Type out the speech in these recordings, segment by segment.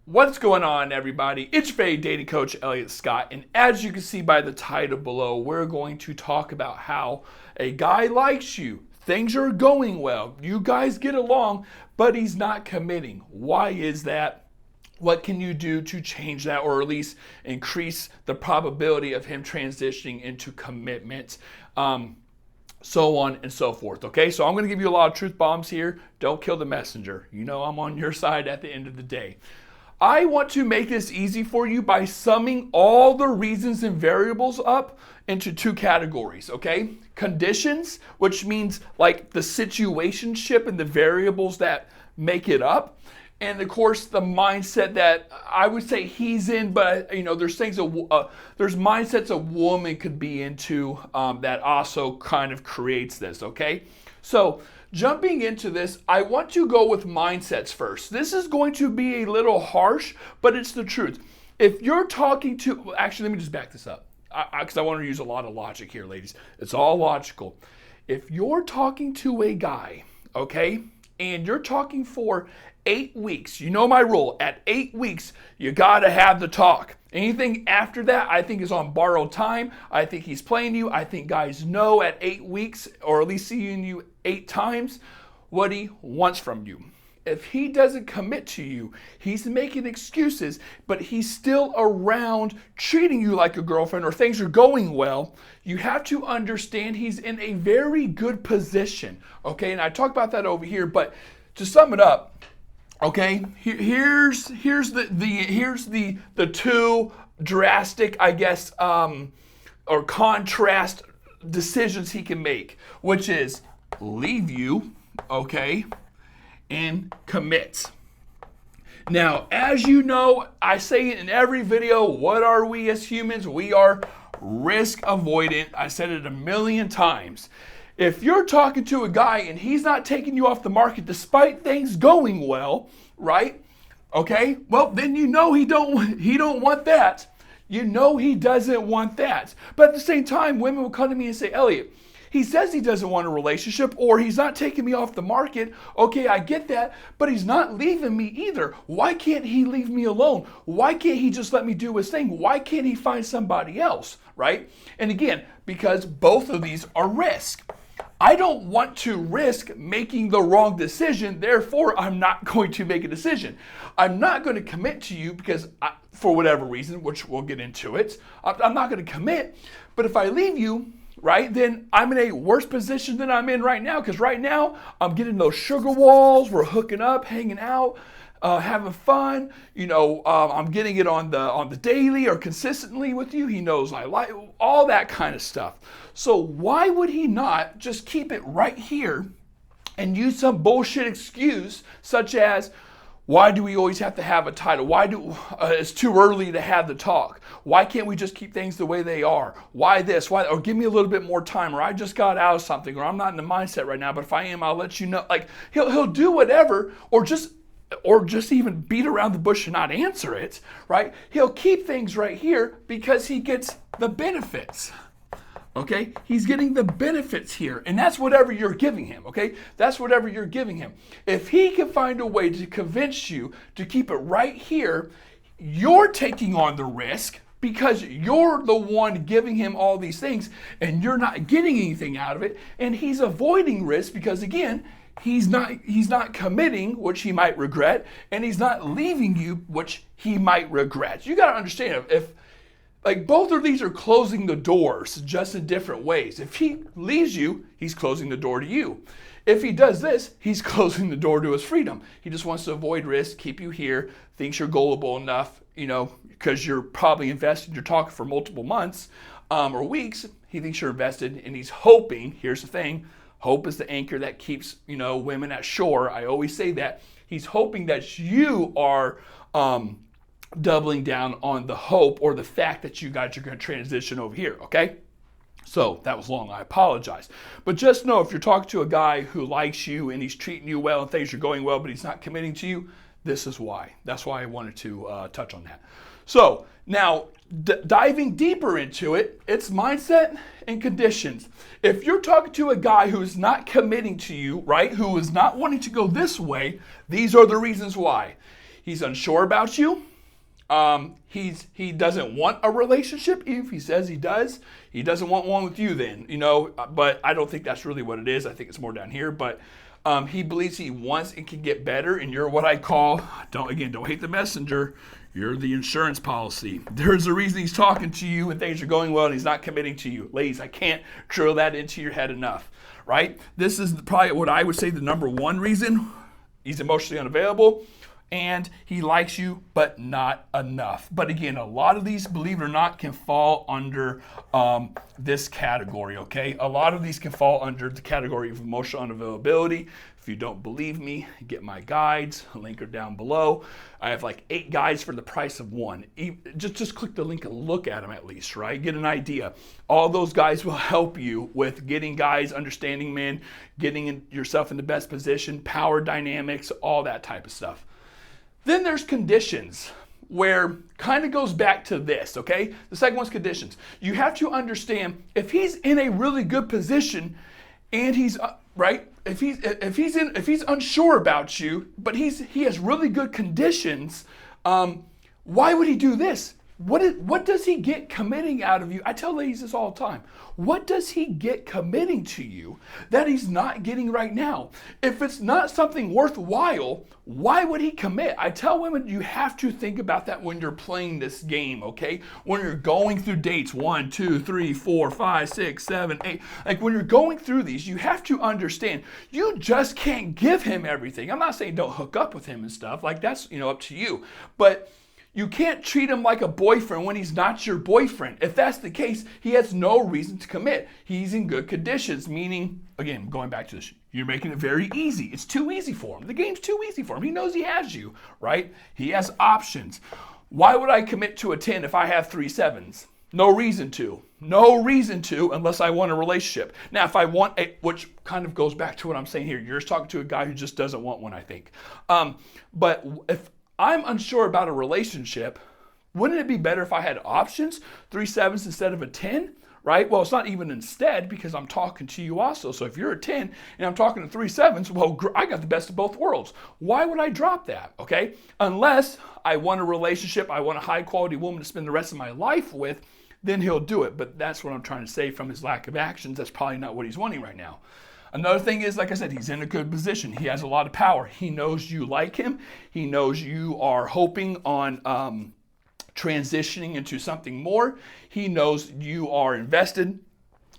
What's going on, everybody? It's your favorite dating coach, Elliot Scott, and as you can see by the title below, we're going to talk about how a guy likes you. Things are going well. You guys get along, but he's not committing. Why is that? What can you do to change that, or at least increase the probability of him transitioning into commitment? So on and so forth. Okay, so I'm going to give you a lot of truth bombs here. Don't kill the messenger. You know I'm on your side at the end of the day. I want to make this easy for you by summing all the reasons and variables up into two categories, okay? Conditions, which means like the situationship and the variables that make it up. And of course, the mindset that I would say he's in, but there's things there's mindsets a woman could be into that also kind of creates this. Okay, so jumping into this, I want to go with mindsets first. This is going to be a little harsh, but it's the truth. If you're talking to, actually, let me just back this up because I want to use a lot of logic here, ladies. It's all logical. If you're talking to a guy, okay, and you're talking for 8 weeks. You know my rule. At 8 weeks, you got to have the talk. Anything after that, I think is on borrowed time. I think he's playing you. I think guys know at 8 weeks, or at least seeing you 8 times, what he wants from you. If he doesn't commit to you, he's making excuses, but he's still around treating you like a girlfriend, or things are going well, you have to understand he's in a very good position. Okay, and I talk about that over here, but to sum it up, okay, here's the two drastic, I guess, or contrast decisions he can make, which is leave you, okay, and commit. Now, as you know, I say it in every video, what are we as humans? We are risk avoidant. I said it a million times. If you're talking to a guy and he's not taking you off the market despite things going well, right? Okay, well then you know he don't want that. You know he doesn't want that. But at the same time, women will come to me and say, Elliot, he says he doesn't want a relationship, or he's not taking me off the market. Okay, I get that, but he's not leaving me either. Why can't he leave me alone? Why can't he just let me do his thing? Why can't he find somebody else, right? And again, because both of these are risk. I don't want to risk making the wrong decision, therefore I'm not going to make a decision. I'm not going to commit to you because for whatever reason, which we'll get into it, I'm not going to commit. But if I leave you, right, then I'm in a worse position than I'm in right now, because right now I'm getting those sugar walls, we're hooking up, hanging out, having fun. I'm getting it on the daily or consistently with you. He knows I like all that kind of stuff. So why would he not just keep it right here and use some bullshit excuse such as, why do we always have to have a title? Why do it's too early to have the talk? Why can't we just keep things the way they are? Why this? Why? Or give me a little bit more time, or I just got out of something, or I'm not in the mindset right now, but if I am, I'll let you know. Like he'll do whatever, or just even beat around the bush and not answer it, right? He'll keep things right here because he gets the benefits. Okay, he's getting the benefits here, and that's whatever you're giving him, okay? That's whatever you're giving him. If he can find a way to convince you to keep it right here, you're taking on the risk because you're the one giving him all these things, and you're not getting anything out of it, and he's avoiding risk because, again, he's not committing, which he might regret, and he's not leaving you, which he might regret. You got to understand, if like both of these are closing the doors just in different ways. If he leaves you, he's closing the door to you. If he does this, he's closing the door to his freedom. He just wants to avoid risk, keep you here, thinks you're gullible enough, because you're probably invested, you're talking for multiple months or weeks. He thinks you're invested, and he's hoping, here's the thing, hope is the anchor that keeps, women at shore. I always say that. He's hoping that you are doubling down on the hope or the fact that you guys are going to transition over here, okay? So that was long, I apologize. But just know, if you're talking to a guy who likes you and he's treating you well and things are going well, but he's not committing to you, this is why. That's why I wanted to touch on that. So now, diving deeper into it, it's mindset and conditions. If you're talking to a guy who is not committing to you, right, who is not wanting to go this way, these are the reasons why. He's unsure about you. He doesn't want a relationship, even if he says he does. He doesn't want one with you then, but I don't think that's really what it is. I think it's more down here, but he believes he wants and can get better, and you're what I call, don't hate the messenger, you're the insurance policy. There's a reason he's talking to you and things are going well and he's not committing to you. Ladies, I can't drill that into your head enough, right? This is probably what I would say the number one reason. He's emotionally unavailable and he likes you, but not enough. But again, a lot of these, believe it or not, can fall under this category, okay? A lot of these can fall under the category of emotional unavailability. If you don't believe me, get my guides. Link are down below. I have like 8 guides for the price of one. Just click the link and look at them at least, right? Get an idea. All those guides will help you with getting guys, understanding men, getting yourself in the best position, power dynamics, all that type of stuff. Then there's conditions, where kind of goes back to this, okay? The second one's conditions. You have to understand if he's in a really good position and he's right, if he's unsure about you, but he has really good conditions, why would he do this? What does he get committing out of you? I tell ladies this all the time. What does he get committing to you that he's not getting right now? If it's not something worthwhile, why would he commit? I tell women you have to think about that when you're playing this game, okay? When you're going through dates, 1, 2, 3, 4, 5, 6, 7, 8. Like when you're going through these, you have to understand you just can't give him everything. I'm not saying don't hook up with him and stuff. Like that's, up to you. But you can't treat him like a boyfriend when he's not your boyfriend. If that's the case, he has no reason to commit. He's in good conditions, meaning, again, going back to this, you're making it very easy. It's too easy for him. The game's too easy for him. He knows he has you, right? He has options. Why would I commit to a 10 if I have 3 7s? No reason to. No reason to unless I want a relationship. Now, if I want which kind of goes back to what I'm saying here. You're just talking to a guy who just doesn't want one, I think. But if I'm unsure about a relationship, wouldn't it be better if I had options, 3 7s instead of a 10, right? Well, it's not even instead because I'm talking to you also. So if you're a 10 and I'm talking to 3 7s, well, I got the best of both worlds. Why would I drop that, okay? Unless I want a relationship, I want a high quality woman to spend the rest of my life with, then he'll do it. But that's what I'm trying to say from his lack of actions. That's probably not what he's wanting right now. Another thing is, like I said, he's in a good position. He has a lot of power. He knows you like him. He knows you are hoping on transitioning into something more. He knows you are invested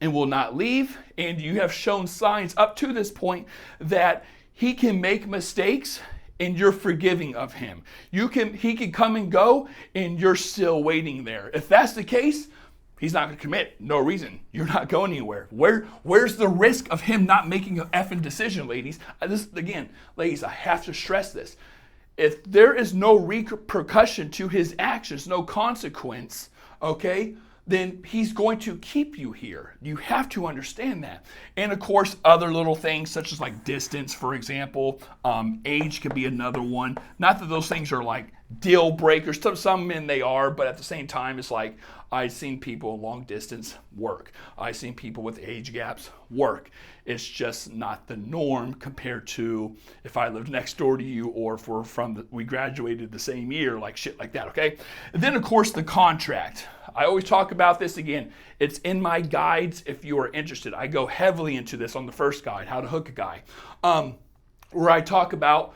and will not leave. And you have shown signs up to this point that he can make mistakes and you're forgiving of him. He can come and go and you're still waiting there. If that's the case, he's not going to commit. No reason. You're not going anywhere. Where's the risk of him not making an effing decision, ladies? Ladies, I have to stress this. If there is no repercussion to his actions, no consequence, okay, then he's going to keep you here. You have to understand that. And of course, other little things such as like distance, for example, age could be another one. Not that those things are like deal breakers. Some men they are, but at the same time, it's like I've seen people long distance work. I've seen people with age gaps work. It's just not the norm compared to if I lived next door to you or if we graduated the same year, like shit like that, okay? And then of course the contract. I always talk about this again. It's in my guides if you are interested. I go heavily into this on the first guide, how to hook a guy, where I talk about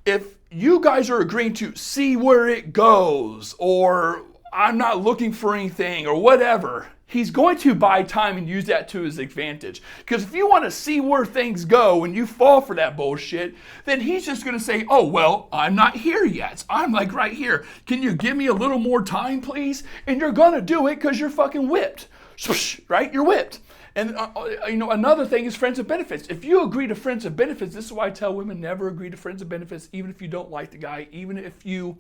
if you guys are agreeing to see where it goes or I'm not looking for anything or whatever, he's going to buy time and use that to his advantage. Because if you want to see where things go and you fall for that bullshit, then he's just going to say, oh, well, I'm not here yet. I'm like right here. Can you give me a little more time, please? And you're going to do it because you're fucking whipped. Right? You're whipped. And another thing is friends of benefits. If you agree to friends of benefits, this is why I tell women never agree to friends of benefits, even if you don't like the guy, even if you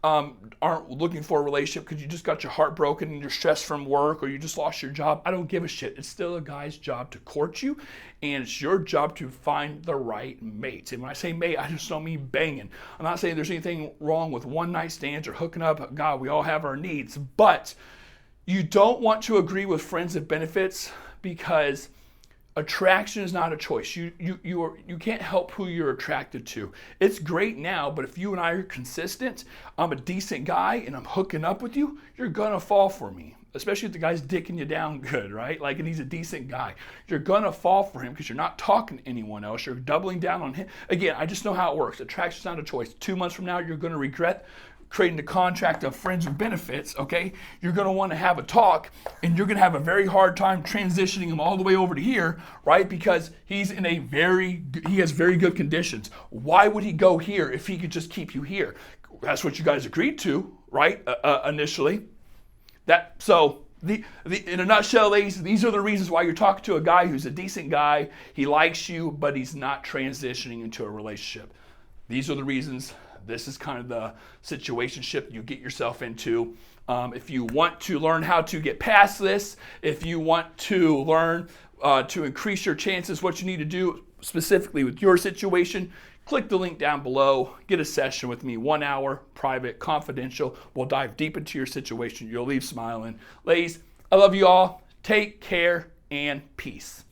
aren't looking for a relationship because you just got your heart broken and you're stressed from work or you just lost your job. I don't give a shit. It's still a guy's job to court you, and it's your job to find the right mate. And when I say mate, I just don't mean banging. I'm not saying there's anything wrong with one night stands or hooking up. God, we all have our needs, but you don't want to agree with friends of benefits because Attraction is not a choice. You can't help who you're attracted to. It's great now, but if you and I are consistent, I'm a decent guy and I'm hooking up with you, you're gonna fall for me. Especially if the guy's dicking you down good, right? Like, and he's a decent guy. You're gonna fall for him because you're not talking to anyone else. You're doubling down on him. Again, I just know how it works. Attraction's not a choice. 2 months from now, you're gonna regret creating the contract of friends with benefits, okay? You're gonna wanna have a talk and you're gonna have a very hard time transitioning him all the way over to here, right? Because he has very good conditions. Why would he go here if he could just keep you here? That's what you guys agreed to, right? Initially. In a nutshell, ladies, these are the reasons why you're talking to a guy who's a decent guy. He likes you, but he's not transitioning into a relationship. These are the reasons. This is kind of the situationship you get yourself into. If you want to learn how to get past this, if you want to learn to increase your chances, what you need to do specifically with your situation, click the link down below. Get a session with me, 1 hour, private, confidential. We'll dive deep into your situation. You'll leave smiling. Ladies, I love you all. Take care and peace.